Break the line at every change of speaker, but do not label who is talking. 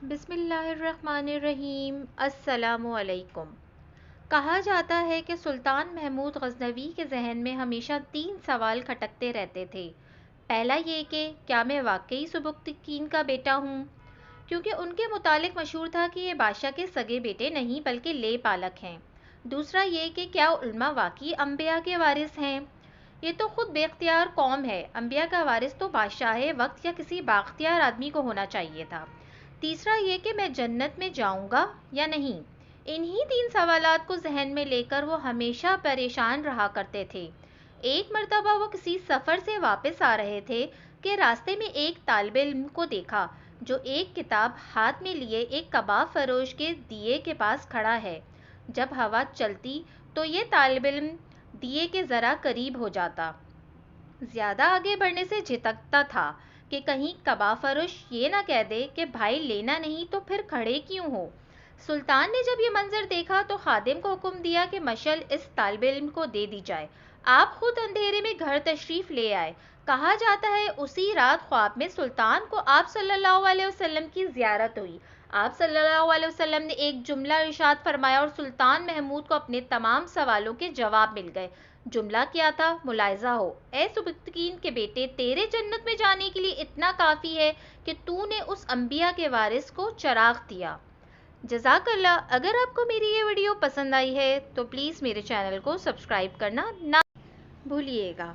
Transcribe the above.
بسم اللہ الرحمن الرحیم۔ السلام علیکم۔ کہا جاتا ہے کہ سلطان محمود غزنوی کے ذہن میں ہمیشہ 3 سوال کھٹکتے رہتے تھے۔ پہلا یہ کہ کیا میں واقعی سبکتگین کا بیٹا ہوں، کیونکہ ان کے متعلق مشہور تھا کہ یہ بادشاہ کے سگے بیٹے نہیں بلکہ لے پالک ہیں۔ دوسرا یہ کہ کیا علماء واقعی انبیاء کے وارث ہیں۔ یہ تو خود بے اختیار قوم ہے، انبیاء کا وارث تو بادشاہ وقت یا کسی بااختیار آدمی کو ہونا چاہیے تھا۔ تیسرا یہ کہ میں جنت میں جاؤں گا یا نہیں۔ انہی 3 سوالات کو ذہن میں لے کر وہ ہمیشہ پریشان رہا کرتے تھے۔ ایک مرتبہ وہ کسی سفر سے واپس آ رہے تھے کہ راستے میں ایک طالب علم کو دیکھا جو ایک کتاب ہاتھ میں لیے ایک کباب فروش کے دیے کے پاس کھڑا ہے۔ جب ہوا چلتی تو یہ طالب علم دیے کے ذرا قریب ہو جاتا، زیادہ آگے بڑھنے سے جھتکتا تھا کہ کہیں کباب فروش یہ نہ کہہ دے کہ بھائی لینا نہیں تو پھر کھڑے کیوں ہو۔ سلطان نے جب یہ منظر دیکھا تو خادم کو حکم دیا کہ مشعل اس طالب علم کو دے دی جائے۔ آپ خود اندھیرے میں گھر تشریف لے آئے۔ کہا جاتا ہے اسی رات خواب میں سلطان کو آپ صلی اللہ علیہ وسلم کی زیارت ہوئی۔ آپ صلی اللہ علیہ وسلم نے ایک جملہ ارشاد فرمایا اور سلطان محمود کو اپنے تمام سوالوں کے جواب مل گئے۔ جملہ کیا تھا؟ ملاحظہ ہو، اے سبکتگین کے بیٹے، تیرے جنت میں جانے کے لیے اتنا کافی ہے کہ تو نے اس انبیاء کے وارث کو چراغ دیا۔ جزاک اللہ۔ اگر آپ کو میری یہ ویڈیو پسند آئی ہے تو پلیز میرے چینل کو سبسکرائب کرنا نہ بھولیے گا۔